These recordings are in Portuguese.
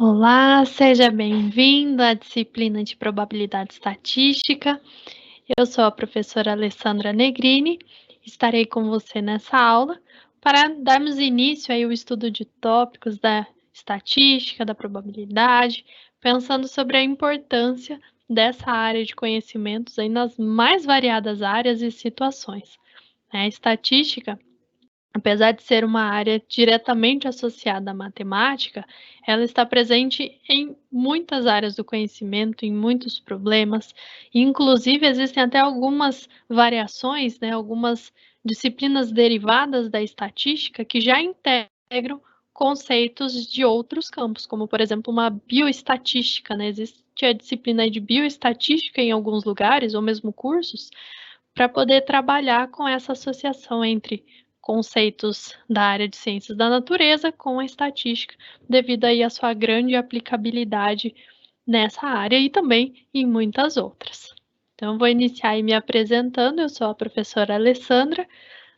Olá, seja bem-vindo à disciplina de probabilidade estatística. Eu sou a professora Alessandra Negrini. Estarei com você nessa aula para darmos início ao estudo de tópicos da estatística, da probabilidade, pensando sobre a importância dessa área de conhecimentos aí nas mais variadas áreas e situações. A estatística, apesar de ser uma área diretamente associada à matemática, ela está presente em muitas áreas do conhecimento, em muitos problemas, e inclusive existem até algumas variações, né, algumas disciplinas derivadas da estatística que já integram conceitos de outros campos, como por exemplo uma bioestatística, né? Existe a disciplina de bioestatística em alguns lugares, ou mesmo cursos, para poder trabalhar com essa associação entre conceitos da área de ciências da natureza com a estatística, devido aí à sua grande aplicabilidade nessa área e também em muitas outras. Então, vou iniciar aí me apresentando. Eu sou a professora Alessandra,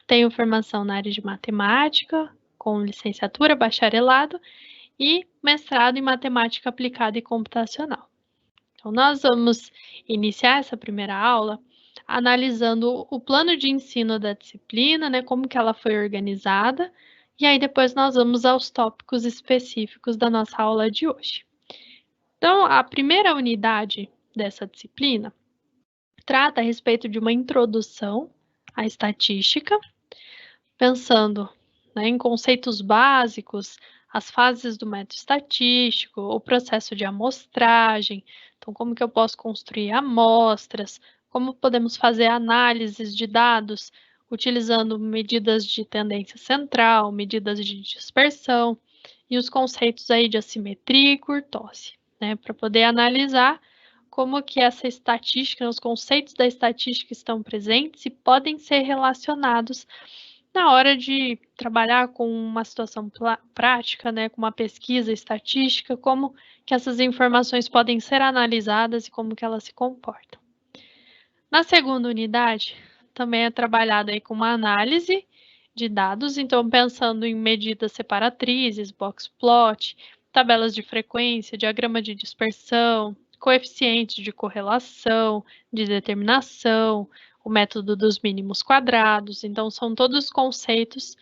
tenho formação na área de matemática, com licenciatura, bacharelado e mestrado em matemática aplicada e computacional. Então, nós vamos iniciar essa primeira aula analisando o plano de ensino da disciplina, né, como que ela foi organizada, e aí depois nós vamos aos tópicos específicos da nossa aula de hoje. Então, a primeira unidade dessa disciplina trata a respeito de uma introdução à estatística, pensando, né, em conceitos básicos, as fases do método estatístico, o processo de amostragem, então como que eu posso construir amostras, como podemos fazer análises de dados utilizando medidas de tendência central, medidas de dispersão e os conceitos aí de assimetria e kurtose, né, para poder analisar como que essa estatística, os conceitos da estatística estão presentes e podem ser relacionados na hora de trabalhar com uma situação prática, né, com uma pesquisa estatística, como que essas informações podem ser analisadas e como que elas se comportam. Na segunda unidade, também é trabalhado aí com uma análise de dados, então pensando em medidas separatrizes, box plot, tabelas de frequência, diagrama de dispersão, coeficientes de correlação, de determinação, o método dos mínimos quadrados. Então, são todos conceitos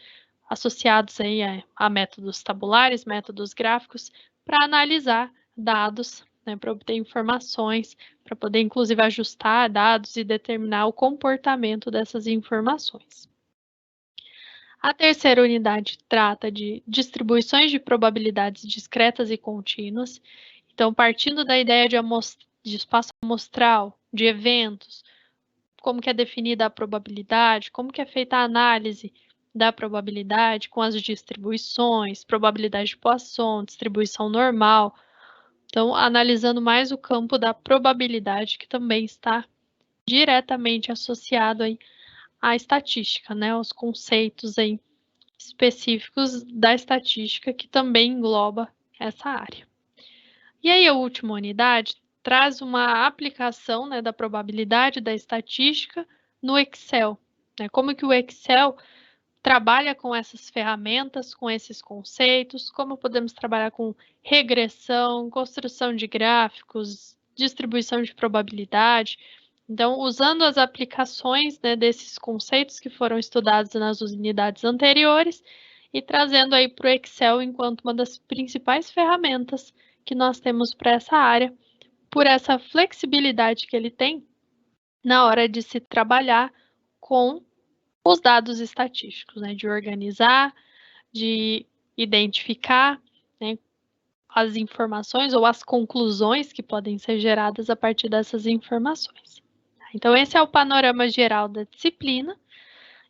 associados aí a métodos tabulares, métodos gráficos, para analisar dados, né, para obter informações, para poder inclusive ajustar dados e determinar o comportamento dessas informações. A terceira unidade trata de distribuições de probabilidades discretas e contínuas. Então, partindo da ideia de espaço amostral, de eventos, como que é definida a probabilidade, como que é feita a análise da probabilidade com as distribuições, probabilidade de Poisson, distribuição normal. Então, analisando mais o campo da probabilidade, que também está diretamente associado aí à estatística, né, os conceitos aí específicos da estatística, que também engloba essa área. E aí a última unidade traz uma aplicação, né, da probabilidade da estatística no Excel, né, como que o Excel trabalha com essas ferramentas, com esses conceitos, como podemos trabalhar com regressão, construção de gráficos, distribuição de probabilidade. Então, usando as aplicações, né, desses conceitos que foram estudados nas unidades anteriores e trazendo aí para o Excel enquanto uma das principais ferramentas que nós temos para essa área, por essa flexibilidade que ele tem na hora de se trabalhar com os dados estatísticos, né, de organizar, de identificar, né, as informações ou as conclusões que podem ser geradas a partir dessas informações. Então, esse é o panorama geral da disciplina,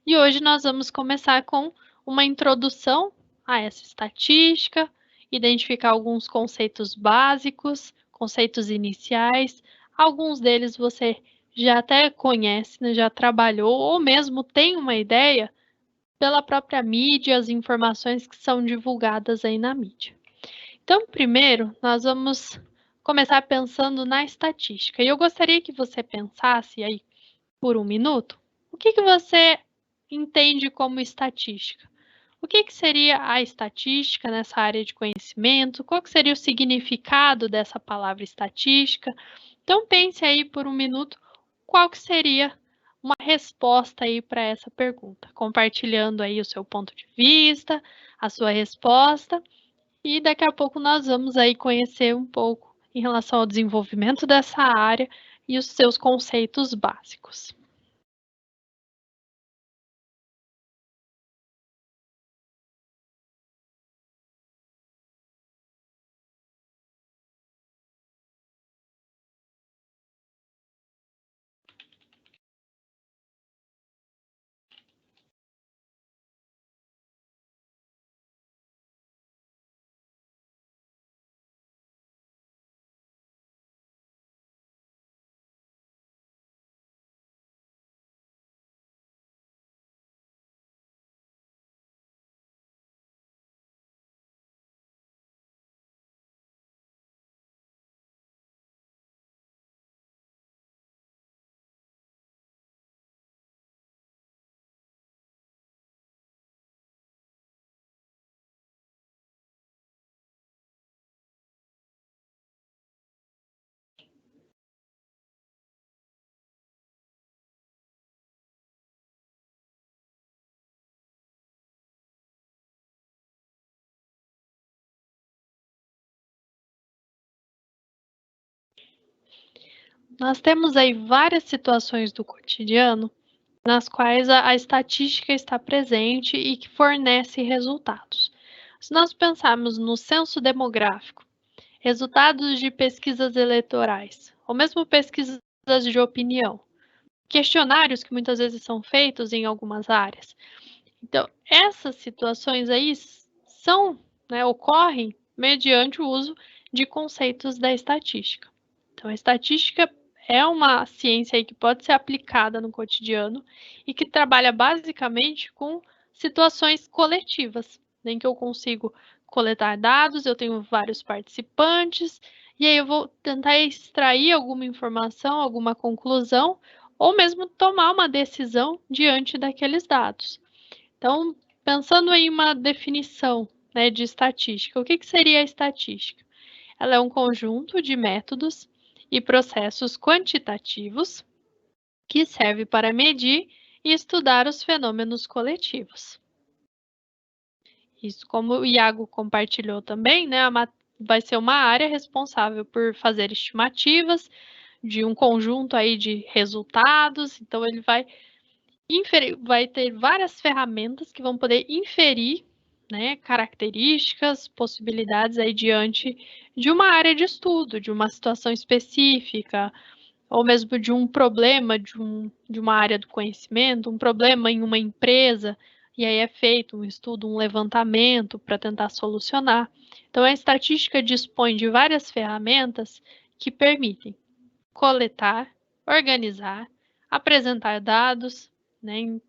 e hoje nós vamos começar com uma introdução a essa estatística, identificar alguns conceitos básicos, conceitos iniciais, alguns deles você já até conhece, né, já trabalhou, ou mesmo tem uma ideia pela própria mídia, as informações que são divulgadas aí na mídia. Então, primeiro, nós vamos começar pensando na estatística. E eu gostaria que você pensasse aí por um minuto, o que você entende como estatística? O que que seria a estatística nessa área de conhecimento? Qual que seria o significado dessa palavra estatística? Então pense aí por um minuto qual que seria uma resposta aí para essa pergunta, compartilhando aí o seu ponto de vista, a sua resposta, e daqui a pouco nós vamos aí conhecer um pouco em relação ao desenvolvimento dessa área e os seus conceitos básicos. Nós temos aí várias situações do cotidiano nas quais a estatística está presente e que fornece resultados. Se nós pensarmos no censo demográfico, resultados de pesquisas eleitorais, ou mesmo pesquisas de opinião, questionários que muitas vezes são feitos em algumas áreas. Então, essas situações aí são, né, ocorrem mediante o uso de conceitos da estatística. Então, a estatística é uma ciência aí que pode ser aplicada no cotidiano e que trabalha basicamente com situações coletivas, em que eu consigo coletar dados, eu tenho vários participantes, e aí eu vou tentar extrair alguma informação, alguma conclusão, ou mesmo tomar uma decisão diante daqueles dados. Então, pensando em uma definição, né, de estatística, o que que seria a estatística? Ela é um conjunto de métodos e processos quantitativos que serve para medir e estudar os fenômenos coletivos. Isso, como o Iago compartilhou também, né, vai ser uma área responsável por fazer estimativas de um conjunto aí de resultados, então ele vai ter várias ferramentas que vão poder inferir, né, características, possibilidades aí diante de uma área de estudo, de uma situação específica, ou mesmo de um problema de uma área do conhecimento, um problema em uma empresa, e aí é feito um estudo, um levantamento para tentar solucionar. Então, a estatística dispõe de várias ferramentas que permitem coletar, organizar, apresentar dados, né,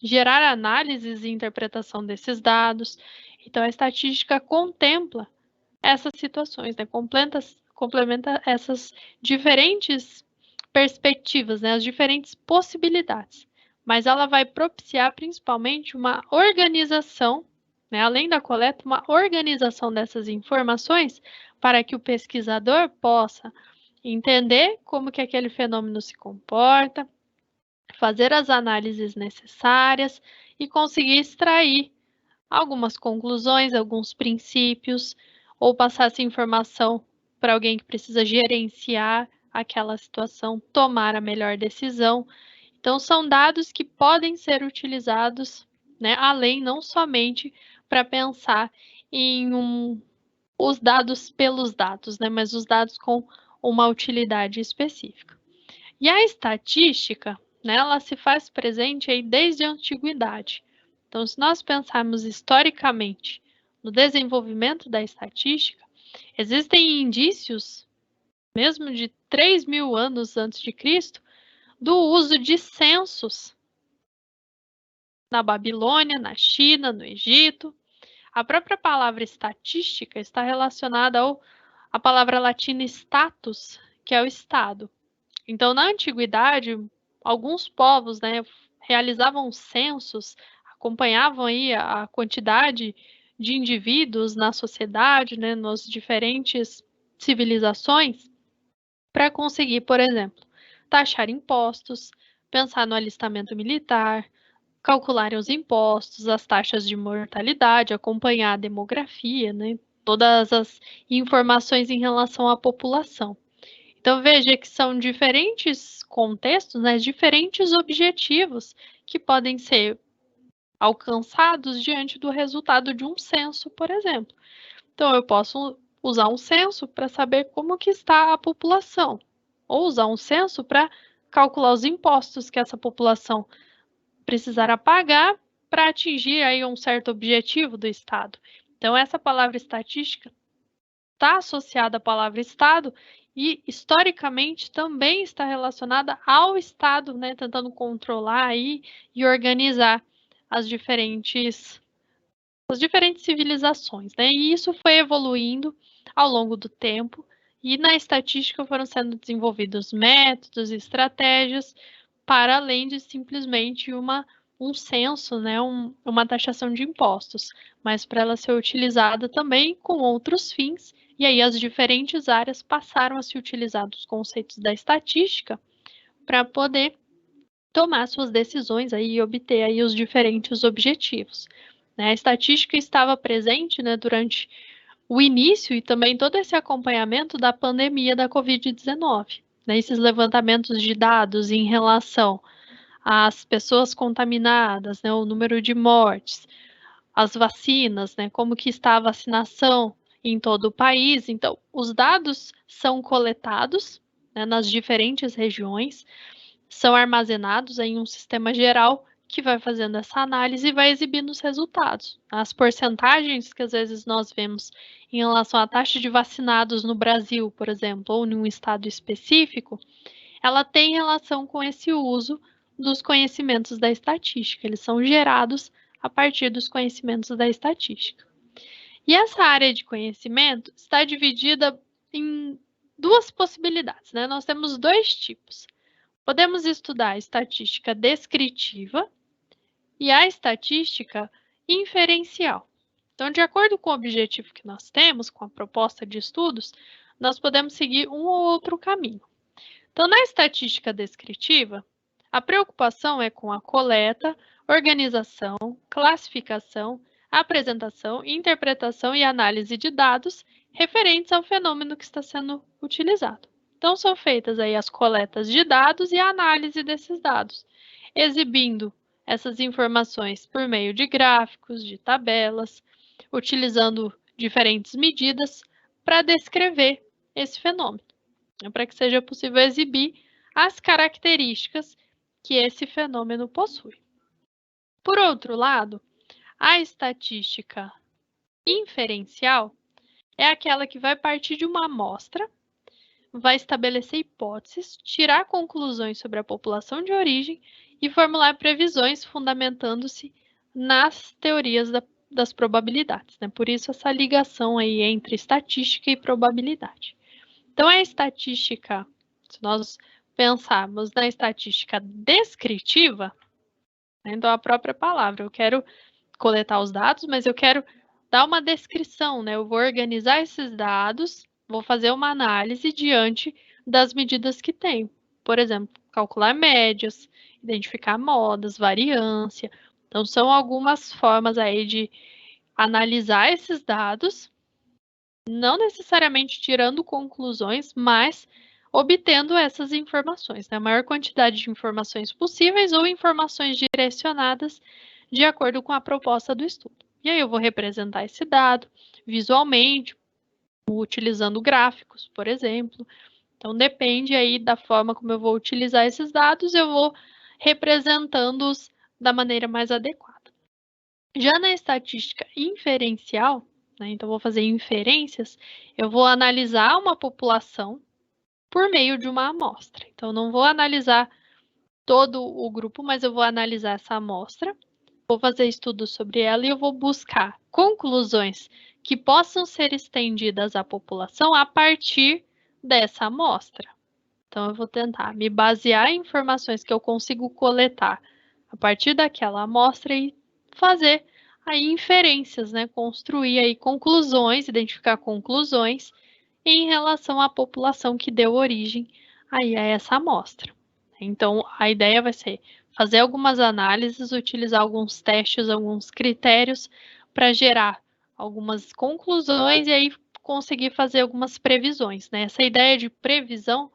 gerar análises e interpretação desses dados. Então, a estatística contempla essas situações, né, complementa essas diferentes perspectivas, né, as diferentes possibilidades. Mas ela vai propiciar principalmente uma organização, né, além da coleta, uma organização dessas informações para que o pesquisador possa entender como que aquele fenômeno se comporta, fazer as análises necessárias e conseguir extrair algumas conclusões, alguns princípios, ou passar essa informação para alguém que precisa gerenciar aquela situação, tomar a melhor decisão. Então, são dados que podem ser utilizados, né, além não somente para pensar em os dados pelos dados, né, mas os dados com uma utilidade específica. E a estatística, né, ela se faz presente aí desde a antiguidade. Então, se nós pensarmos historicamente no desenvolvimento da estatística, existem indícios, mesmo de 3.000 anos antes de Cristo, do uso de censos na Babilônia, na China, no Egito. A própria palavra estatística está relacionada à palavra latina status, que é o estado. Então, na antiguidade, alguns povos, né, realizavam censos, acompanhavam aí a quantidade de indivíduos na sociedade, né, nas diferentes civilizações, para conseguir, por exemplo, taxar impostos, pensar no alistamento militar, calcularem os impostos, as taxas de mortalidade, acompanhar a demografia, né, todas as informações em relação à população. Então veja que são diferentes contextos, né, diferentes objetivos que podem ser alcançados diante do resultado de um censo, por exemplo. Então eu posso usar um censo para saber como que está a população, ou usar um censo para calcular os impostos que essa população precisará pagar para atingir aí um certo objetivo do Estado. Então essa palavra estatística está associada à palavra Estado e historicamente também está relacionada ao Estado, né, tentando controlar aí e organizar as diferentes civilizações, né? E isso foi evoluindo ao longo do tempo e na estatística foram sendo desenvolvidos métodos e estratégias para além de simplesmente um censo, né, uma taxação de impostos, mas para ela ser utilizada também com outros fins, e aí as diferentes áreas passaram a se utilizar dos conceitos da estatística para poder tomar suas decisões aí e obter aí os diferentes objetivos. Né? A estatística estava presente, né, durante o início e também todo esse acompanhamento da pandemia da Covid-19. Né? Esses levantamentos de dados em relação as pessoas contaminadas, né, o número de mortes, as vacinas, né, como que está a vacinação em todo o país. Então, os dados são coletados, né, nas diferentes regiões, são armazenados em um sistema geral que vai fazendo essa análise e vai exibindo os resultados. As porcentagens que às vezes nós vemos em relação à taxa de vacinados no Brasil, por exemplo, ou em um estado específico, ela tem relação com esse uso dos conhecimentos da estatística. Eles são gerados a partir dos conhecimentos da estatística. E essa área de conhecimento está dividida em duas possibilidades, né? Nós temos dois tipos. Podemos estudar a estatística descritiva e a estatística inferencial. Então, de acordo com o objetivo que nós temos, com a proposta de estudos, nós podemos seguir um ou outro caminho. Então, na estatística descritiva, a preocupação é com a coleta, organização, classificação, apresentação, interpretação e análise de dados referentes ao fenômeno que está sendo utilizado. Então, são feitas aí as coletas de dados e a análise desses dados, exibindo essas informações por meio de gráficos, de tabelas, utilizando diferentes medidas para descrever esse fenômeno, para que seja possível exibir as características que esse fenômeno possui. Por outro lado, a estatística inferencial é aquela que vai partir de uma amostra, vai estabelecer hipóteses, tirar conclusões sobre a população de origem e formular previsões fundamentando-se nas teorias das probabilidades, né? Por isso essa ligação aí entre estatística e probabilidade. Então a estatística, se nós pensarmos na estatística descritiva, né, então a própria palavra, eu quero coletar os dados, mas eu quero dar uma descrição, né? Eu vou organizar esses dados, vou fazer uma análise diante das medidas que tem. Por exemplo, calcular médias, identificar modas, variância. Então, são algumas formas aí de analisar esses dados, não necessariamente tirando conclusões, mas obtendo essas informações, né? A maior quantidade de informações possíveis ou informações direcionadas de acordo com a proposta do estudo. E aí eu vou representar esse dado visualmente, utilizando gráficos, por exemplo. Então, depende aí da forma como eu vou utilizar esses dados, eu vou representando-os da maneira mais adequada. Já na estatística inferencial, né, então vou fazer inferências, eu vou analisar uma população por meio de uma amostra. Então, não vou analisar todo o grupo, mas eu vou analisar essa amostra, vou fazer estudos sobre ela e eu vou buscar conclusões que possam ser estendidas à população a partir dessa amostra. Então, eu vou tentar me basear em informações que eu consigo coletar a partir daquela amostra e fazer aí inferências, né? Construir aí conclusões, identificar conclusões em relação à população que deu origem aí a essa amostra. Então, a ideia vai ser fazer algumas análises, utilizar alguns testes, alguns critérios para gerar algumas conclusões e aí conseguir fazer algumas previsões, né? Essa ideia de previsão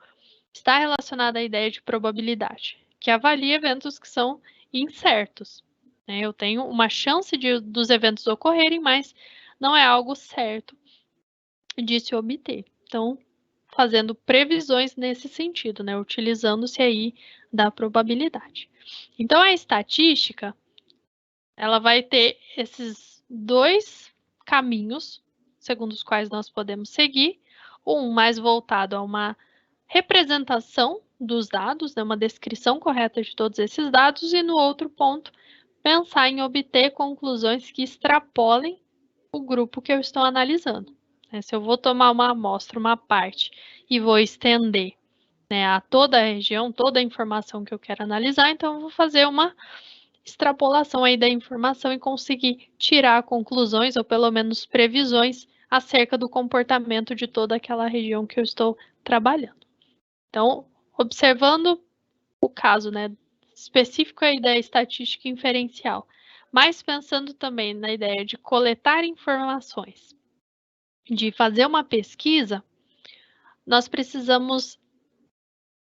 está relacionada à ideia de probabilidade, que avalia eventos que são incertos, né? Eu tenho uma chance dos eventos ocorrerem, mas não é algo certo de se obter. Então, fazendo previsões nesse sentido, né? Utilizando-se aí da probabilidade. Então, a estatística, ela vai ter esses dois caminhos, segundo os quais nós podemos seguir, um mais voltado a uma representação dos dados, né, uma descrição correta de todos esses dados, e no outro ponto, pensar em obter conclusões que extrapolem o grupo que eu estou analisando. Se eu vou tomar uma amostra, uma parte, e vou estender, né, a toda a região, toda a informação que eu quero analisar, então eu vou fazer uma extrapolação aí da informação e conseguir tirar conclusões ou pelo menos previsões acerca do comportamento de toda aquela região que eu estou trabalhando. Então, observando o caso, né, específico aí da estatística inferencial, mas pensando também na ideia de coletar informações, de fazer uma pesquisa, nós precisamos,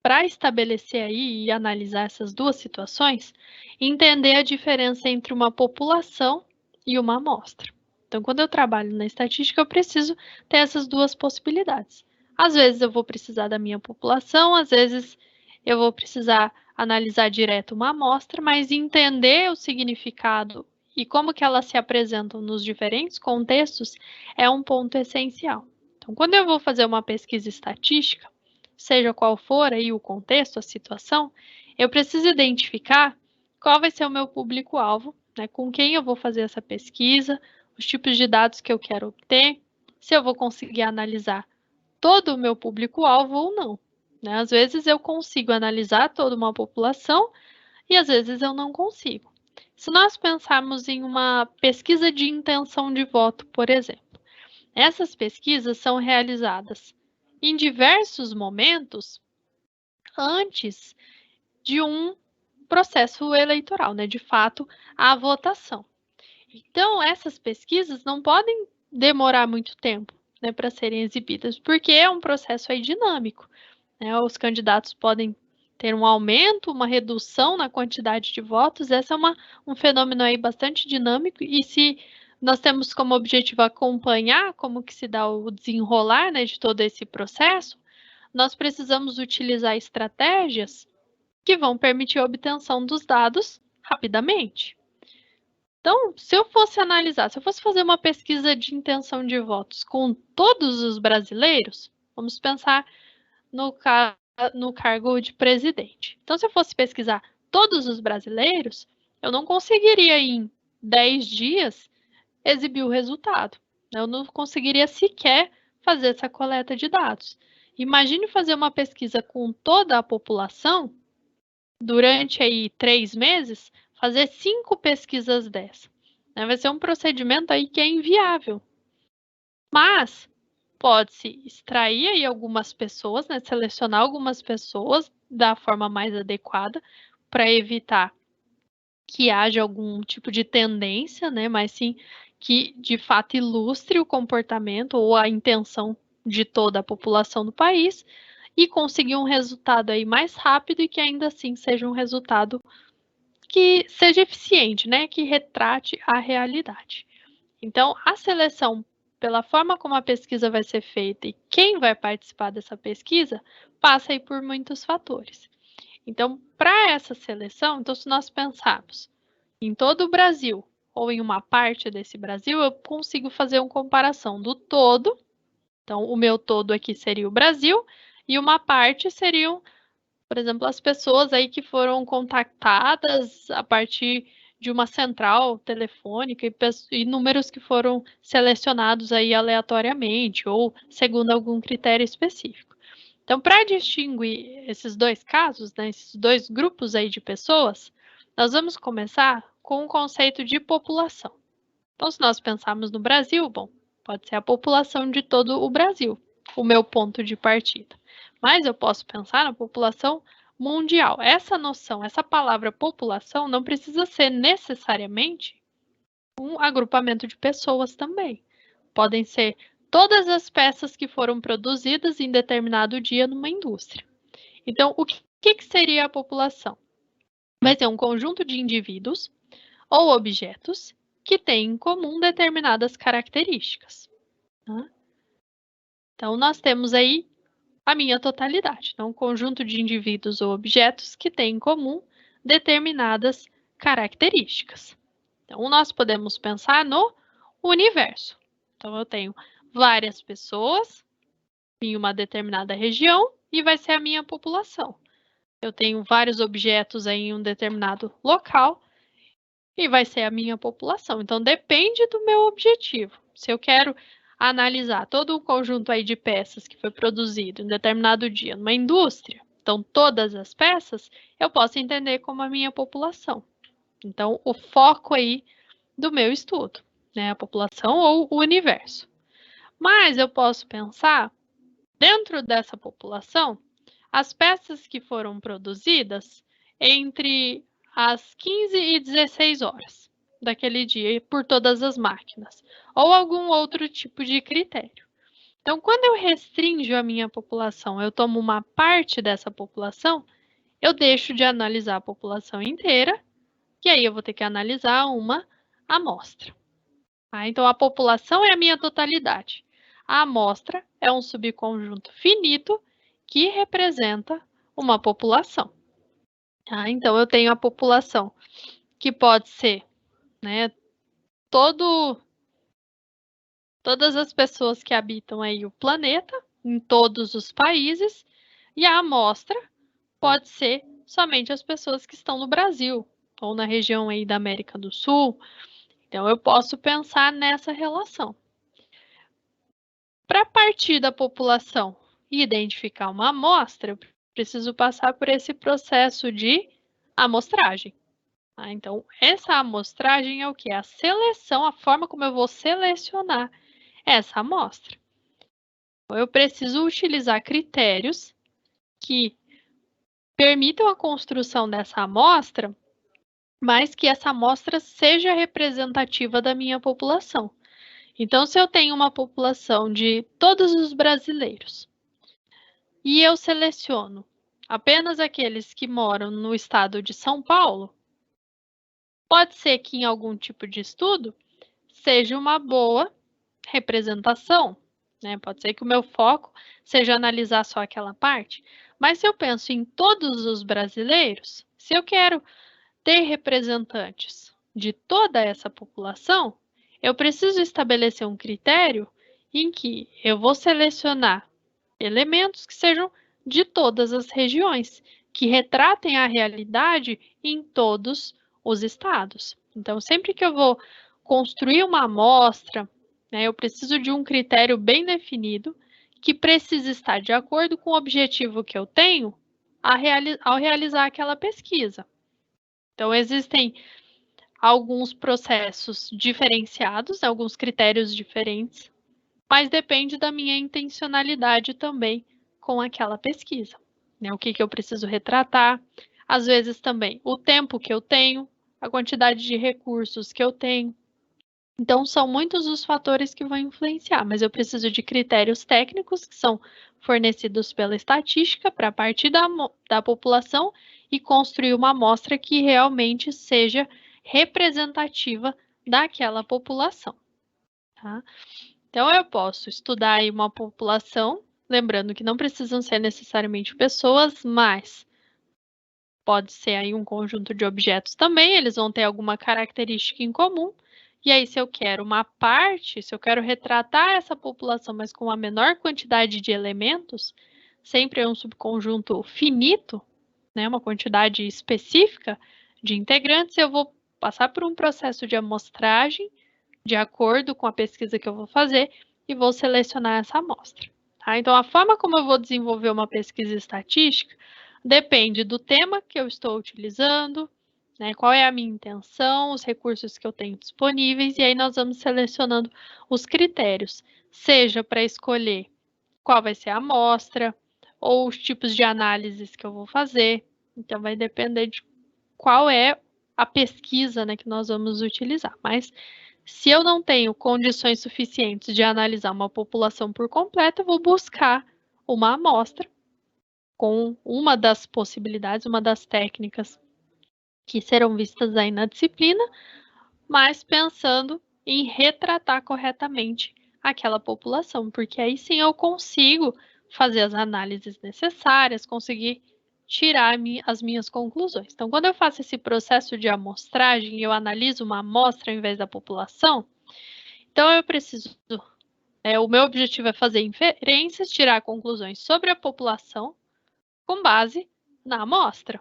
para estabelecer aí e analisar essas duas situações, entender a diferença entre uma população e uma amostra. Então, quando eu trabalho na estatística, eu preciso ter essas duas possibilidades. Às vezes eu vou precisar da minha população, às vezes eu vou precisar analisar direto uma amostra, mas entender o significado e como que elas se apresentam nos diferentes contextos é um ponto essencial. Então, quando eu vou fazer uma pesquisa estatística, seja qual for aí o contexto, a situação, eu preciso identificar qual vai ser o meu público-alvo, né, com quem eu vou fazer essa pesquisa, os tipos de dados que eu quero obter, se eu vou conseguir analisar todo o meu público-alvo ou não. Né? Às vezes eu consigo analisar toda uma população e às vezes eu não consigo. Se nós pensarmos em uma pesquisa de intenção de voto, por exemplo, essas pesquisas são realizadas em diversos momentos antes de um processo eleitoral, né? De fato, a votação. Então, essas pesquisas não podem demorar muito tempo, né, para serem exibidas, porque é um processo aí dinâmico, né? Os candidatos podem ter um aumento, uma redução na quantidade de votos. Esse é um fenômeno aí bastante dinâmico, e se nós temos como objetivo acompanhar como que se dá o desenrolar, né, de todo esse processo, nós precisamos utilizar estratégias que vão permitir a obtenção dos dados rapidamente. Então, se eu fosse analisar, se eu fosse fazer uma pesquisa de intenção de votos com todos os brasileiros, vamos pensar no cargo de presidente. Então, se eu fosse pesquisar todos os brasileiros, eu não conseguiria em 10 dias exibir o resultado. Eu não conseguiria sequer fazer essa coleta de dados. Imagine fazer uma pesquisa com toda a população durante aí 3 meses, fazer 5 pesquisas dessa. Né? Vai ser um procedimento aí que é inviável. Mas pode-se extrair aí algumas pessoas, né? Selecionar algumas pessoas da forma mais adequada para evitar que haja algum tipo de tendência, né? Mas sim que de fato ilustre o comportamento ou a intenção de toda a população do país e conseguir um resultado aí mais rápido e que ainda assim seja um resultado que seja eficiente, né? Que retrate a realidade. Então, a seleção pela forma como a pesquisa vai ser feita e quem vai participar dessa pesquisa passa aí por muitos fatores. Então, para essa seleção, então se nós pensarmos em todo o Brasil ou em uma parte desse Brasil, eu consigo fazer uma comparação do todo. Então, o meu todo aqui seria o Brasil e uma parte seriam, por exemplo, as pessoas aí que foram contactadas a partir de uma central telefônica e números que foram selecionados aí aleatoriamente ou segundo algum critério específico. Então, para distinguir esses dois casos, né, esses dois grupos aí de pessoas, nós vamos começar com o conceito de população. Então, se nós pensarmos no Brasil, bom, pode ser a população de todo o Brasil, o meu ponto de partida. Mas eu posso pensar na população mundial. Essa noção, essa palavra população não precisa ser necessariamente um agrupamento de pessoas também. Podem ser todas as peças que foram produzidas em determinado dia numa indústria. Então, o que seria a população? Vai ser um conjunto de indivíduos ou objetos que têm em comum determinadas características. Tá? Então, nós temos aí a minha totalidade, então, um conjunto de indivíduos ou objetos que têm em comum determinadas características. Então, nós podemos pensar no universo. Então, eu tenho várias pessoas em uma determinada região e vai ser a minha população. Eu tenho vários objetos aí em um determinado local e vai ser a minha população. Então, depende do meu objetivo. Se eu quero analisar todo o conjunto aí de peças que foi produzido em determinado dia numa indústria, então todas as peças, eu posso entender como a minha população. Então, o foco aí do meu estudo, né? A população ou o universo. Mas eu posso pensar, dentro dessa população, as peças que foram produzidas entre às 15 e 16 horas daquele dia por todas as máquinas, ou algum outro tipo de critério. Então, quando eu restringo a minha população, eu tomo uma parte dessa população, eu deixo de analisar a população inteira, e aí eu vou ter que analisar uma amostra. Tá? Então, a população é a minha totalidade. A amostra é um subconjunto finito que representa uma população. Tá? Então, eu tenho a população que pode ser, né, todas as pessoas que habitam aí o planeta, em todos os países, e a amostra pode ser somente as pessoas que estão no Brasil, ou na região aí da América do Sul. Então, eu posso pensar nessa relação. Para partir da população e identificar uma amostra, eu preciso passar por esse processo de amostragem. Tá? Então, essa amostragem é o que? A seleção, a forma como eu vou selecionar essa amostra. Então, eu preciso utilizar critérios que permitam a construção dessa amostra, mas que essa amostra seja representativa da minha população. Então, se eu tenho uma população de todos os brasileiros e eu seleciono apenas aqueles que moram no estado de São Paulo, pode ser que em algum tipo de estudo seja uma boa representação, né? Pode ser que o meu foco seja analisar só aquela parte, mas se eu penso em todos os brasileiros, se eu quero ter representantes de toda essa população, eu preciso estabelecer um critério em que eu vou selecionar elementos que sejam de todas as regiões, que retratem a realidade em todos os estados. Então, sempre que eu vou construir uma amostra, né, eu preciso de um critério bem definido, que precisa estar de acordo com o objetivo que eu tenho ao realizar aquela pesquisa. Então, existem alguns processos diferenciados, alguns critérios diferentes, mas depende da minha intencionalidade também com aquela pesquisa. Né? O que eu preciso retratar, às vezes também o tempo que eu tenho, a quantidade de recursos que eu tenho. Então, são muitos os fatores que vão influenciar, mas eu preciso de critérios técnicos que são fornecidos pela estatística para partir da população e construir uma amostra que realmente seja representativa daquela população. Tá? Então, eu posso estudar aí uma população, lembrando que não precisam ser necessariamente pessoas, mas pode ser aí um conjunto de objetos também, eles vão ter alguma característica em comum. E aí, se eu quero uma parte, se eu quero retratar essa população, mas com a menor quantidade de elementos, sempre é um subconjunto finito, né, uma quantidade específica de integrantes, eu vou passar por um processo de amostragem, de acordo com a pesquisa que eu vou fazer, e vou selecionar essa amostra. Tá? Então, a forma como eu vou desenvolver uma pesquisa estatística depende do tema que eu estou utilizando, né? Qual é a minha intenção, os recursos que eu tenho disponíveis, e aí nós vamos selecionando os critérios, seja para escolher qual vai ser a amostra, ou os tipos de análises que eu vou fazer. Então, vai depender de qual é a pesquisa, né, que nós vamos utilizar. Mas, se eu não tenho condições suficientes de analisar uma população por completo, eu vou buscar uma amostra com uma das possibilidades, uma das técnicas que serão vistas aí na disciplina, mas pensando em retratar corretamente aquela população, porque aí sim eu consigo fazer as análises necessárias, conseguir tirar as minhas conclusões. Então, quando eu faço esse processo de amostragem, eu analiso uma amostra ao invés da população, então eu preciso, o meu objetivo é fazer inferências, tirar conclusões sobre a população com base na amostra.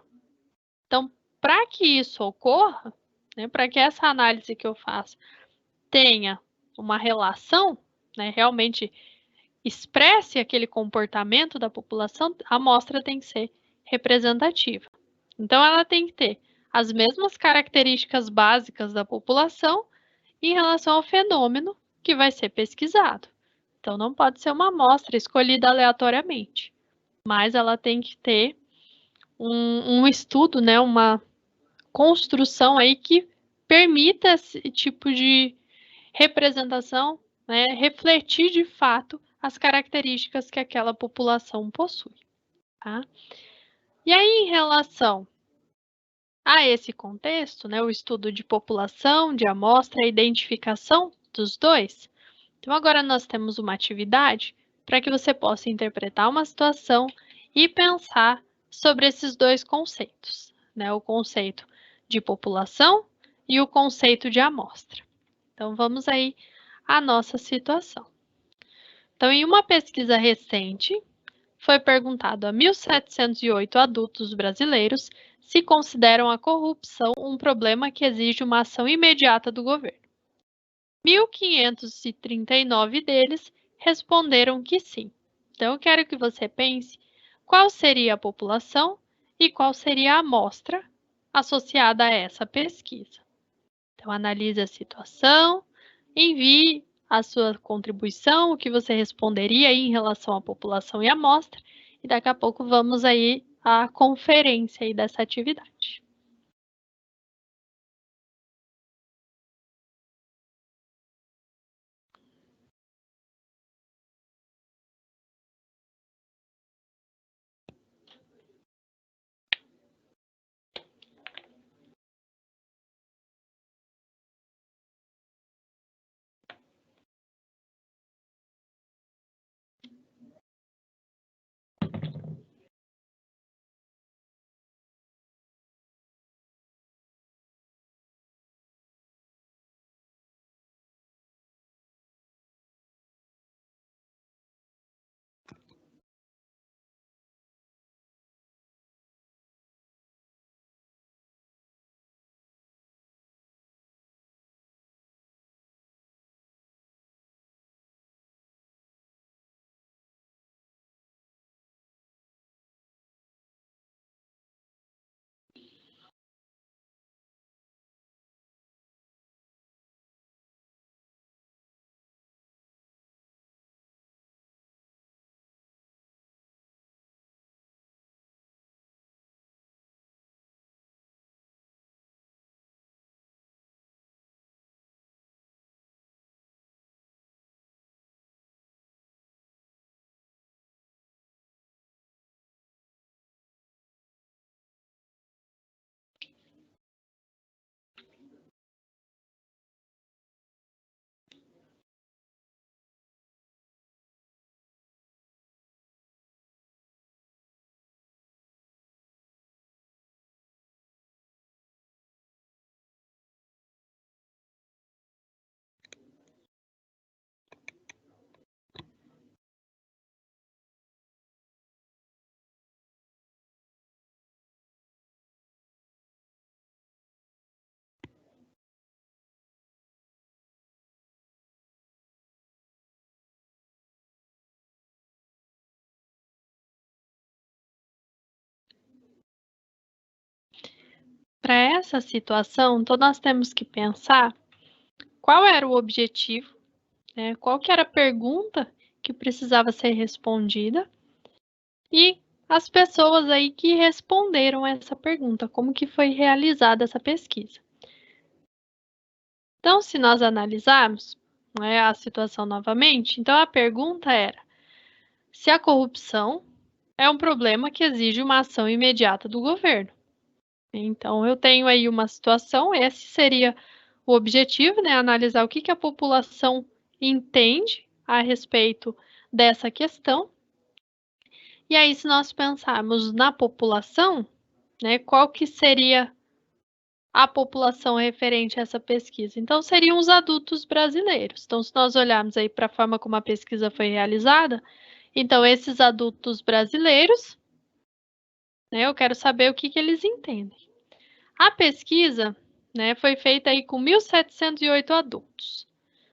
Então, para que isso ocorra, né, para que essa análise que eu faço tenha uma relação, né, realmente expresse aquele comportamento da população, a amostra tem que ser representativa. Então, ela tem que ter as mesmas características básicas da população em relação ao fenômeno que vai ser pesquisado. Então, não pode ser uma amostra escolhida aleatoriamente, mas ela tem que ter um estudo, né, uma construção aí que permita esse tipo de representação, né, refletir de fato as características que aquela população possui. Tá? E aí, em relação a esse contexto, né, o estudo de população, de amostra, a identificação dos dois, então agora nós temos uma atividade para que você possa interpretar uma situação e pensar sobre esses dois conceitos, né, o conceito de população e o conceito de amostra. Então vamos aí à nossa situação. Então, em uma pesquisa recente, foi perguntado a 1.708 adultos brasileiros se consideram a corrupção um problema que exige uma ação imediata do governo. 1.539 deles responderam que sim. Então, eu quero que você pense qual seria a população e qual seria a amostra associada a essa pesquisa. Então, analise a situação, envie a sua contribuição, o que você responderia aí em relação à população e amostra, e daqui a pouco vamos aí à conferência aí dessa atividade. Para essa situação, então nós temos que pensar qual era o objetivo, né? Qual que era a pergunta que precisava ser respondida e as pessoas aí que responderam essa pergunta, como que foi realizada essa pesquisa. Então, se nós analisarmos, né, a situação novamente, então a pergunta era se a corrupção é um problema que exige uma ação imediata do governo. Então, eu tenho aí uma situação, esse seria o objetivo, né, analisar o que a população entende a respeito dessa questão. E aí, se nós pensarmos na população, né, qual que seria a população referente a essa pesquisa? Então, seriam os adultos brasileiros. Então, se nós olharmos aí para a forma como a pesquisa foi realizada, então esses adultos brasileiros, né, eu quero saber o que eles entendem. A pesquisa, né, foi feita aí com 1.708 adultos,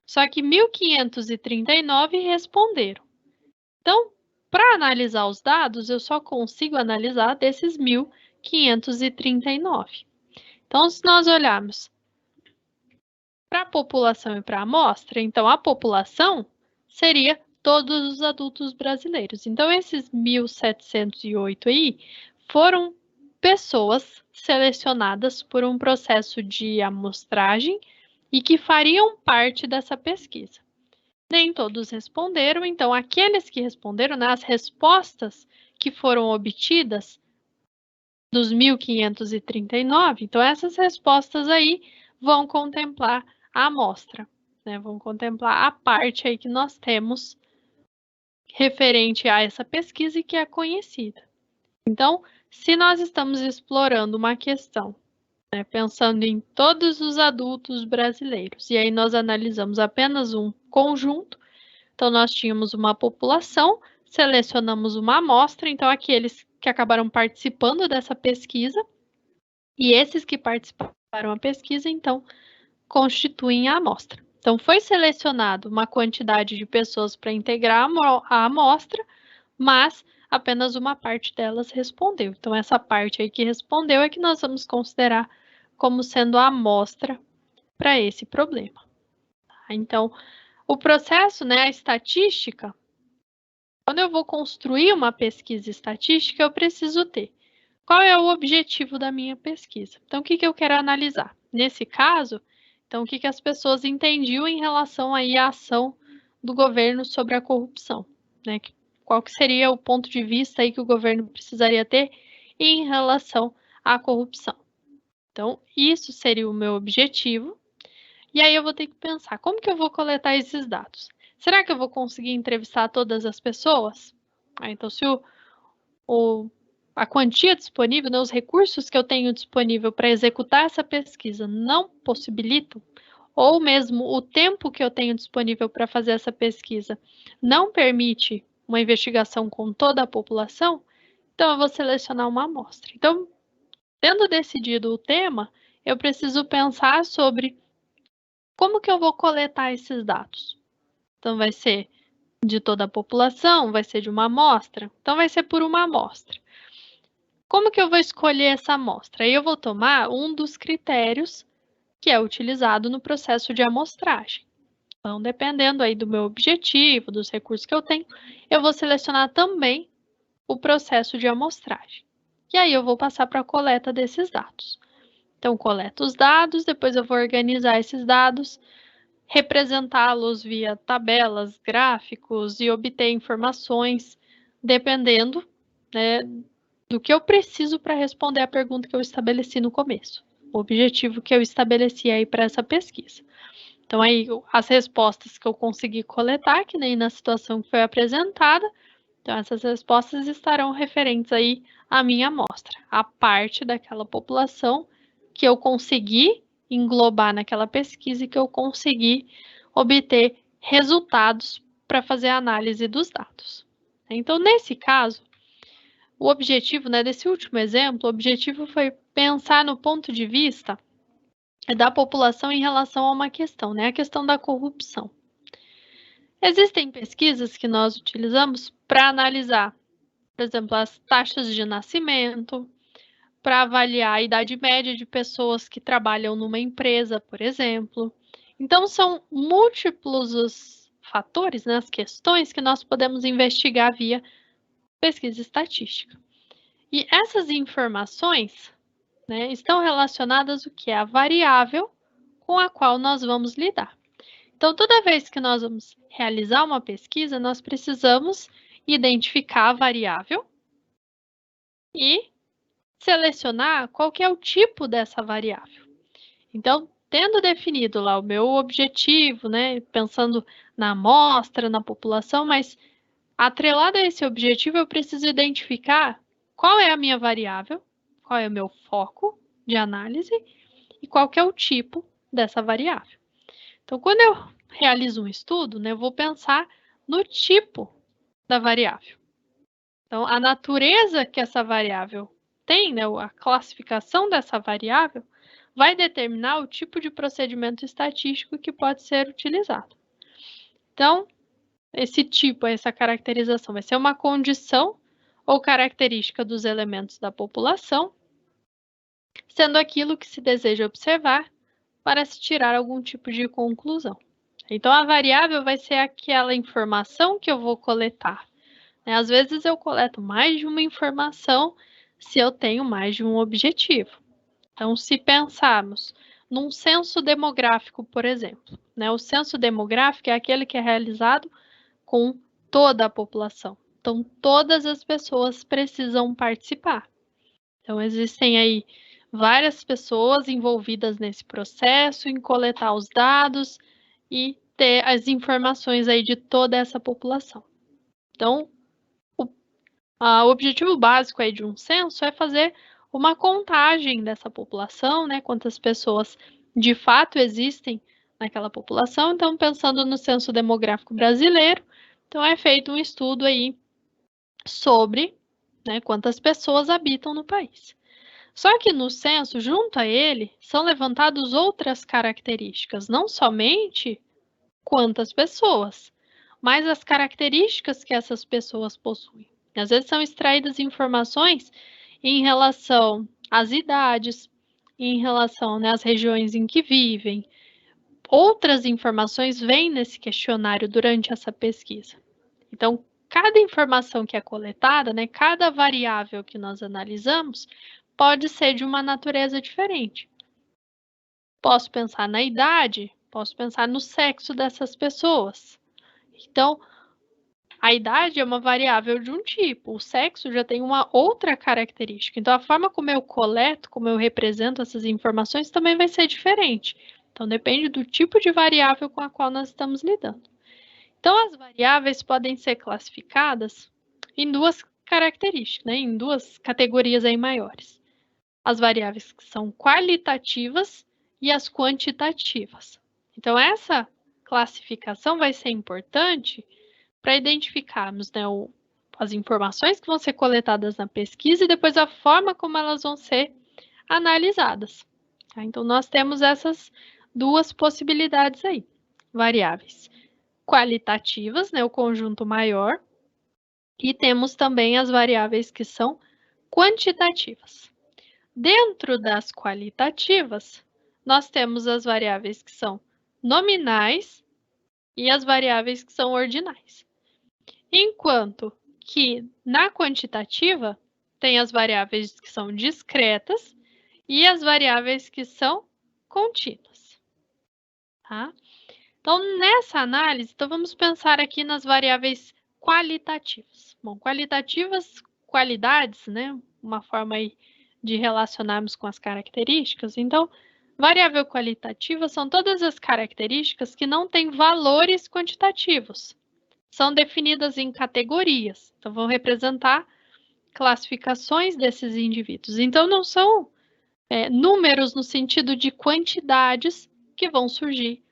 só que 1.539 responderam. Então, para analisar os dados, eu só consigo analisar desses 1.539. Então, se nós olharmos para a população e para a amostra, então a população seria todos os adultos brasileiros. Então, esses 1.708 aí foram pessoas selecionadas por um processo de amostragem e que fariam parte dessa pesquisa. Nem todos responderam, então aqueles que responderam, né, as respostas que foram obtidas dos 1.539, então essas respostas aí vão contemplar a amostra, né, vão contemplar a parte aí que nós temos referente a essa pesquisa e que é conhecida. Então, se nós estamos explorando uma questão, né, pensando em todos os adultos brasileiros, e aí nós analisamos apenas um conjunto, então nós tínhamos uma população, selecionamos uma amostra, então aqueles que acabaram participando dessa pesquisa, e esses que participaram da pesquisa, então, constituem a amostra. Então, foi selecionado uma quantidade de pessoas para integrar a amostra, mas apenas uma parte delas respondeu. Então, essa parte aí que respondeu é que nós vamos considerar como sendo a amostra para esse problema. Então, o processo, né, a estatística, quando eu vou construir uma pesquisa estatística, eu preciso ter qual é o objetivo da minha pesquisa. Então, o que eu quero analisar? Nesse caso, então, o que as pessoas entendiam em relação aí à ação do governo sobre a corrupção, né? Qual que seria o ponto de vista aí que o governo precisaria ter em relação à corrupção? Então, isso seria o meu objetivo. E aí eu vou ter que pensar, como que eu vou coletar esses dados? Será que eu vou conseguir entrevistar todas as pessoas? Então, se a quantia disponível, né, os recursos que eu tenho disponível para executar essa pesquisa não possibilitam, ou mesmo o tempo que eu tenho disponível para fazer essa pesquisa não permite uma investigação com toda a população, então eu vou selecionar uma amostra. Então, tendo decidido o tema, eu preciso pensar sobre como que eu vou coletar esses dados. Então, vai ser de toda a população, vai ser de uma amostra, então vai ser por uma amostra. Como que eu vou escolher essa amostra? Aí eu vou tomar um dos critérios que é utilizado no processo de amostragem. Então, dependendo aí do meu objetivo, dos recursos que eu tenho, eu vou selecionar também o processo de amostragem. E aí eu vou passar para a coleta desses dados. Então, coleto os dados, depois eu vou organizar esses dados, representá-los via tabelas, gráficos e obter informações, dependendo, né, do que eu preciso para responder a pergunta que eu estabeleci no começo, o objetivo que eu estabeleci aí para essa pesquisa. Então, aí, as respostas que eu consegui coletar, que nem na situação que foi apresentada, então essas respostas estarão referentes aí à minha amostra, a parte daquela população que eu consegui englobar naquela pesquisa e que eu consegui obter resultados para fazer a análise dos dados. Então, nesse caso, o objetivo, né, desse último exemplo, o objetivo foi pensar no ponto de vista da população em relação a uma questão, né, a questão da corrupção. Existem pesquisas que nós utilizamos para analisar, por exemplo, as taxas de nascimento, para avaliar a idade média de pessoas que trabalham numa empresa, por exemplo. Então, são múltiplos os fatores, né, as questões que nós podemos investigar via pesquisa estatística. E essas informações, né, estão relacionadas ao que é a variável com a qual nós vamos lidar. Então, toda vez que nós vamos realizar uma pesquisa, nós precisamos identificar a variável e selecionar qual que é o tipo dessa variável. Então, tendo definido lá o meu objetivo, né, pensando na amostra, na população, mas atrelado a esse objetivo, eu preciso identificar qual é a minha variável, qual é o meu foco de análise e qual que é o tipo dessa variável. Então, quando eu realizo um estudo, né, eu vou pensar no tipo da variável. Então, a natureza que essa variável tem, né, a classificação dessa variável, vai determinar o tipo de procedimento estatístico que pode ser utilizado. Então, esse tipo, essa caracterização, vai ser uma condição ou característica dos elementos da população, sendo aquilo que se deseja observar para se tirar algum tipo de conclusão. Então, a variável vai ser aquela informação que eu vou coletar. Às vezes, eu coleto mais de uma informação se eu tenho mais de um objetivo. Então, se pensarmos num censo demográfico, por exemplo, né? O censo demográfico é aquele que é realizado com toda a população. Então, todas as pessoas precisam participar. Então, existem aí várias pessoas envolvidas nesse processo, em coletar os dados e ter as informações aí de toda essa população. Então, o objetivo básico aí de um censo é fazer uma contagem dessa população, né? Quantas pessoas de fato existem naquela população. Então, pensando no censo demográfico brasileiro, então é feito um estudo aí sobre, né, quantas pessoas habitam no país. Só que no censo, junto a ele, são levantadas outras características, não somente quantas pessoas, mas as características que essas pessoas possuem. Às vezes são extraídas informações em relação às idades, em relação, né, às regiões em que vivem. Outras informações vêm nesse questionário durante essa pesquisa. Então, cada informação que é coletada, né, cada variável que nós analisamos, pode ser de uma natureza diferente. Posso pensar na idade, posso pensar no sexo dessas pessoas. Então, a idade é uma variável de um tipo, o sexo já tem uma outra característica. Então, a forma como eu coleto, como eu represento essas informações também vai ser diferente. Então, depende do tipo de variável com a qual nós estamos lidando. Então, as variáveis podem ser classificadas em duas características, né, em duas categorias aí maiores. As variáveis que são qualitativas e as quantitativas. Então, essa classificação vai ser importante para identificarmos, né, as informações que vão ser coletadas na pesquisa e depois a forma como elas vão ser analisadas. Tá? Então, nós temos essas duas possibilidades aí, variáveis qualitativas, né, o conjunto maior, e temos também as variáveis que são quantitativas. Dentro das qualitativas, nós temos as variáveis que são nominais e as variáveis que são ordinais. Enquanto que na quantitativa tem as variáveis que são discretas e as variáveis que são contínuas. Tá? Então, nessa análise, então vamos pensar aqui nas variáveis qualitativas. Bom, qualitativas, qualidades, né? Uma forma aí de relacionarmos com as características. Então, variável qualitativa são todas as características que não têm valores quantitativos. São definidas em categorias. Então, vão representar classificações desses indivíduos. Então, não são números no sentido de quantidades que vão surgir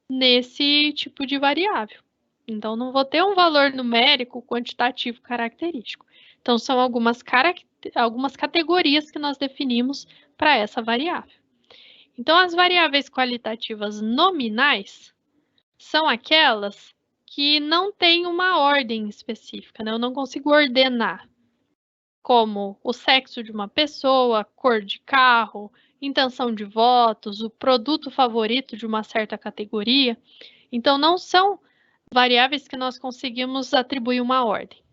nesse tipo de variável. Então, não vou ter um valor numérico quantitativo característico. Então, são algumas categorias que nós definimos para essa variável. Então, as variáveis qualitativas nominais são aquelas que não têm uma ordem específica, né? Eu não consigo ordenar. como o sexo de uma pessoa, cor de carro, intenção de votos, o produto favorito de uma certa categoria. Então, não são variáveis que nós conseguimos atribuir uma ordem.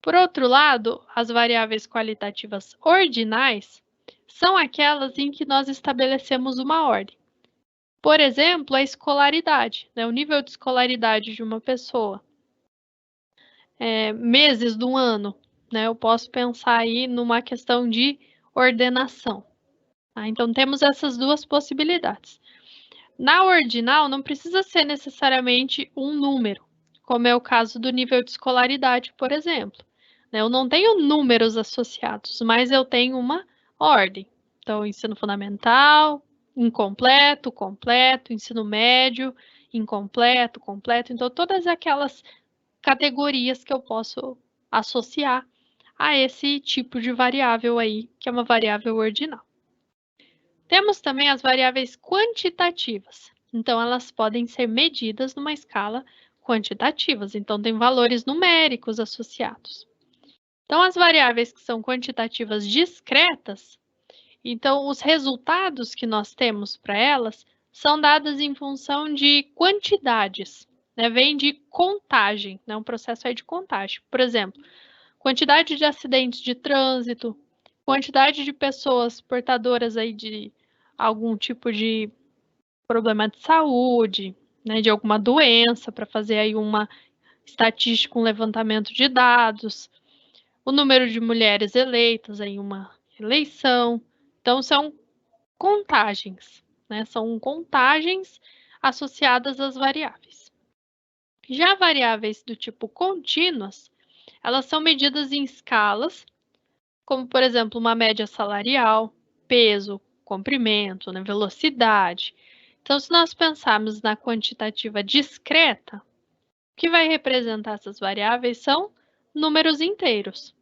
Por outro lado, as variáveis qualitativas ordinais são aquelas em que nós estabelecemos uma ordem. Por exemplo, a escolaridade, né? O nível de escolaridade de uma pessoa. Meses do ano, né? Eu posso pensar aí numa questão de ordenação. Tá? Então, temos essas duas possibilidades. Na ordinal, não precisa ser necessariamente um número, como é o caso do nível de escolaridade, por exemplo. Eu não tenho números associados, mas eu tenho uma ordem. Então, ensino fundamental, incompleto, completo, ensino médio, incompleto, completo. Então, todas aquelas categorias que eu posso associar a esse tipo de variável aí, que é uma variável ordinal. Temos também as variáveis quantitativas. Então, elas podem ser medidas numa escala quantitativas. Então, tem valores numéricos associados. Então, as variáveis que são quantitativas discretas, então, os resultados que nós temos para elas são dados em função de quantidades, né? Vem de contagem, né? Um processo aí de contagem. Por exemplo, quantidade de acidentes de trânsito, quantidade de pessoas portadoras aí de algum tipo de problema de saúde, né? De alguma doença, para fazer aí uma estatística, um levantamento de dados, o número de mulheres eleitas em uma eleição. Então, são contagens, né? São contagens associadas às variáveis. Já variáveis do tipo contínuas, elas são medidas em escalas, como, por exemplo, uma média salarial, peso, comprimento, né? Velocidade. Então, se nós pensarmos na quantitativa discreta, o que vai representar essas variáveis são números inteiros.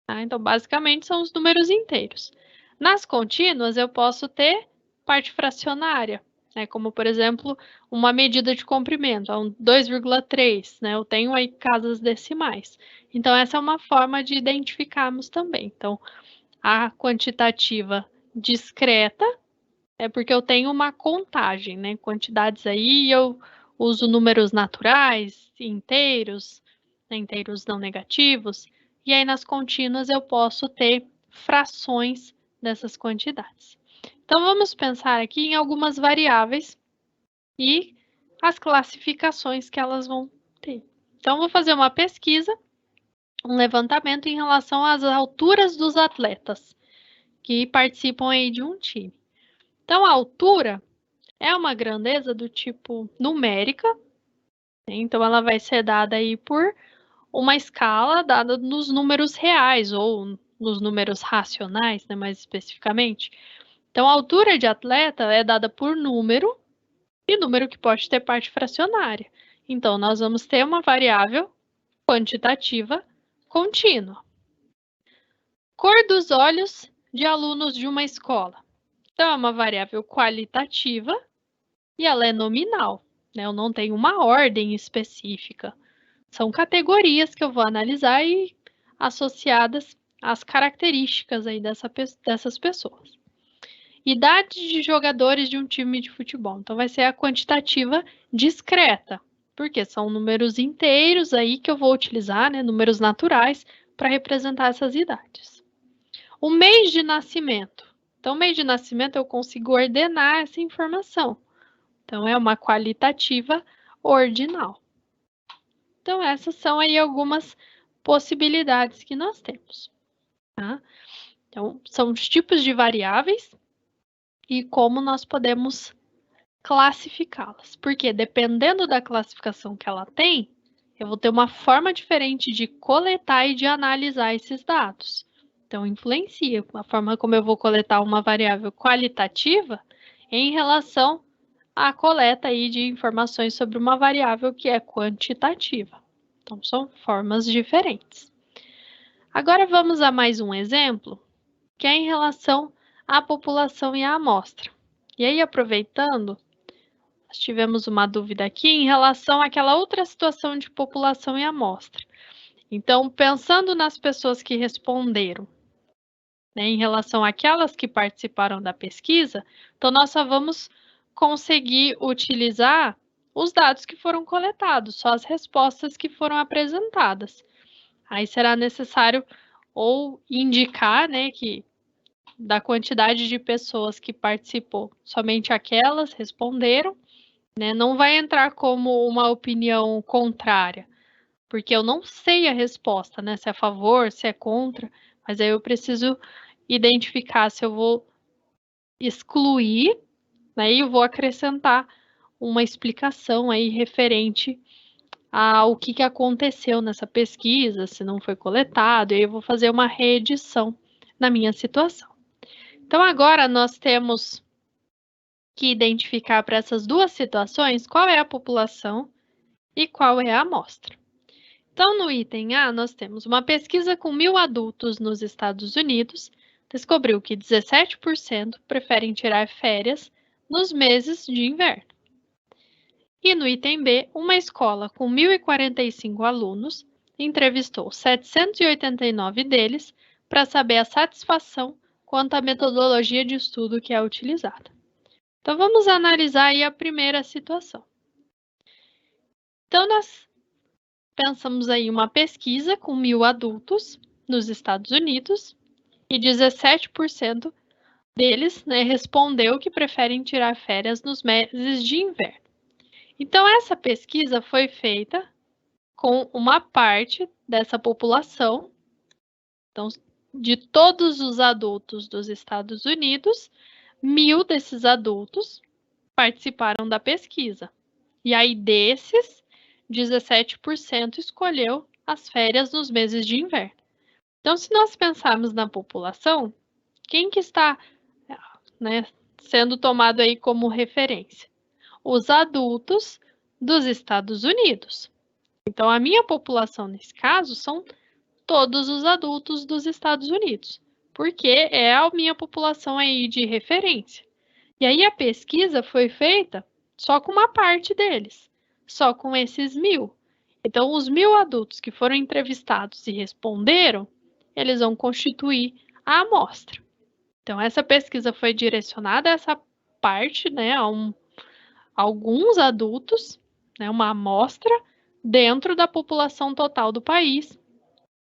Tá? Então, basicamente, são os números inteiros. Nas contínuas, eu posso ter parte fracionária, né? Como, por exemplo, uma medida de comprimento, 2,3, né? Eu tenho aí casas decimais. Então, essa é uma forma de identificarmos também. Então, a quantitativa discreta é porque eu tenho uma contagem, né? Quantidades aí, eu uso números naturais, inteiros, né? Inteiros não negativos. E aí, nas contínuas, eu posso ter frações dessas quantidades. Então, vamos pensar aqui em algumas variáveis e as classificações que elas vão ter. Então, vou fazer uma pesquisa, um levantamento em relação às alturas dos atletas que participam aí de um time. Então, a altura é uma grandeza do tipo numérica, né? Então ela vai ser dada aí por uma escala dada nos números reais ou nos números racionais, né, mais especificamente. Então, a altura de atleta é dada por número, e número que pode ter parte fracionária. Então, nós vamos ter uma variável quantitativa contínua. Cor dos olhos de alunos de uma escola. Então, é uma variável qualitativa e ela é nominal, né? Eu não tenho uma ordem específica. São categorias que eu vou analisar e associadas às características aí dessas pessoas. Idade de jogadores de um time de futebol. Então, vai ser a quantitativa discreta, porque são números inteiros aí que eu vou utilizar, né? Números naturais, para representar essas idades. O mês de nascimento. Então, o mês de nascimento eu consigo ordenar essa informação. Então, é uma qualitativa ordinal. Então, essas são aí algumas possibilidades que nós temos. Tá? Então, são os tipos de variáveis e como nós podemos classificá-las. Porque dependendo da classificação que ela tem, eu vou ter uma forma diferente de coletar e de analisar esses dados. Então, influencia a forma como eu vou coletar uma variável qualitativa em relação à coleta aí de informações sobre uma variável que é quantitativa. Então, são formas diferentes. Agora, vamos a mais um exemplo, que é em relação à população e à amostra. E aí, aproveitando, nós tivemos uma dúvida aqui em relação àquela outra situação de população e amostra. Então, pensando nas pessoas que responderam, né, em relação àquelas que participaram da pesquisa, então nós só vamos conseguir utilizar os dados que foram coletados, só as respostas que foram apresentadas. Aí será necessário ou indicar, né, que da quantidade de pessoas que participou, somente aquelas responderam, né, não vai entrar como uma opinião contrária, porque eu não sei a resposta, né, se é a favor, se é contra, mas aí eu preciso identificar se eu vou excluir, né, e eu vou acrescentar uma explicação aí referente ao que aconteceu nessa pesquisa, se não foi coletado, e aí eu vou fazer uma reedição na minha situação. Então agora nós temos que identificar para essas duas situações qual é a população e qual é a amostra. Então, no item A, nós temos uma pesquisa com 1.000 adultos nos Estados Unidos, descobriu que 17% preferem tirar férias nos meses de inverno. E no item B, uma escola com 1.045 alunos entrevistou 789 deles para saber a satisfação quanto à metodologia de estudo que é utilizada. Então, vamos analisar aí a primeira situação. Então, nós pensamos aí uma pesquisa com 1.000 adultos nos Estados Unidos e 17% deles, né, respondeu que preferem tirar férias nos meses de inverno. Então, essa pesquisa foi feita com uma parte dessa população, então, de todos os adultos dos Estados Unidos, 1.000 desses adultos participaram da pesquisa. E aí, desses, 17% escolheu as férias nos meses de inverno. Então, se nós pensarmos na população, quem que está, né, sendo tomado aí como referência? Os adultos dos Estados Unidos. Então, a minha população, nesse caso, são todos os adultos dos Estados Unidos, porque é a minha população aí de referência. E aí a pesquisa foi feita só com uma parte deles, só com esses 1.000. Então, os 1.000 adultos que foram entrevistados e responderam, eles vão constituir a amostra. Então, essa pesquisa foi direcionada a essa parte, né, a alguns adultos, né, uma amostra dentro da população total do país,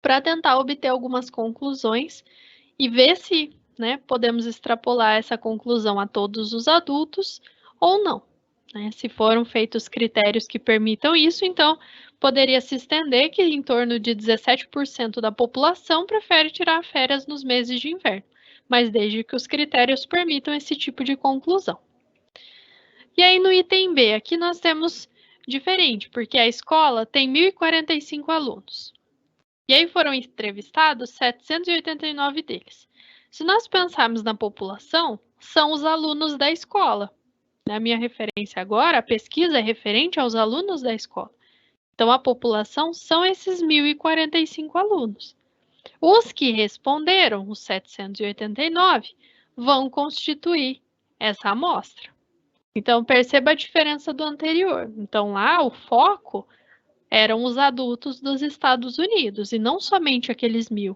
para tentar obter algumas conclusões e ver se, né, podemos extrapolar essa conclusão a todos os adultos ou não. Né? Se foram feitos critérios que permitam isso, então poderia se estender que em torno de 17% da população prefere tirar férias nos meses de inverno, mas desde que os critérios permitam esse tipo de conclusão. E aí no item B, aqui nós temos diferente, porque a escola tem 1.045 alunos. E aí foram entrevistados 789 deles. Se nós pensarmos na população, são os alunos da escola. Na minha referência agora, a pesquisa é referente aos alunos da escola. Então, a população são esses 1.045 alunos. Os que responderam, os 789, vão constituir essa amostra. Então, perceba a diferença do anterior. Então, lá o foco eram os adultos dos Estados Unidos, e não somente aqueles 1.000.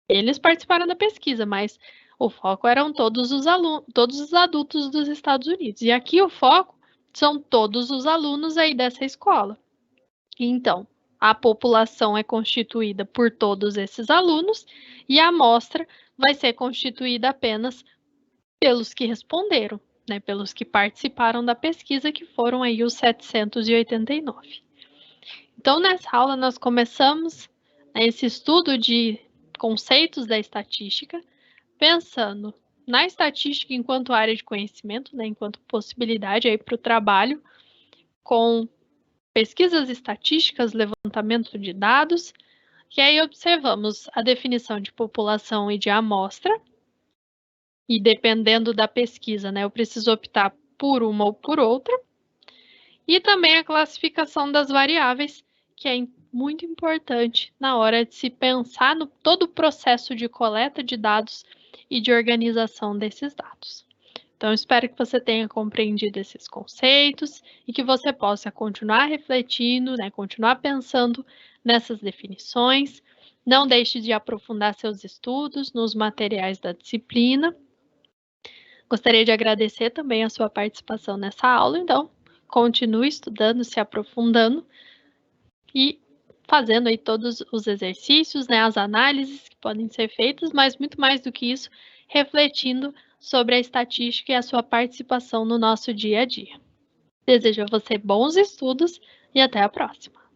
Eles participaram da pesquisa, mas o foco eram todos os adultos dos Estados Unidos. E aqui o foco são todos os alunos aí dessa escola. Então, a população é constituída por todos esses alunos e a amostra vai ser constituída apenas pelos que responderam, né, pelos que participaram da pesquisa, que foram aí os 789. Então, nessa aula, nós começamos esse estudo de conceitos da estatística, pensando na estatística enquanto área de conhecimento, né, enquanto possibilidade aí para o trabalho, com pesquisas estatísticas, levantamento de dados, e aí observamos a definição de população e de amostra, e dependendo da pesquisa, né, eu preciso optar por uma ou por outra, e também a classificação das variáveis, que é muito importante na hora de se pensar no todo o processo de coleta de dados e de organização desses dados. Então, espero que você tenha compreendido esses conceitos e que você possa continuar refletindo, né, continuar pensando nessas definições. Não deixe de aprofundar seus estudos nos materiais da disciplina. Gostaria de agradecer também a sua participação nessa aula, então continue estudando, se aprofundando e fazendo aí todos os exercícios, né, as análises que podem ser feitas, mas muito mais do que isso, refletindo sobre a estatística e a sua participação no nosso dia a dia. Desejo a você bons estudos e até a próxima!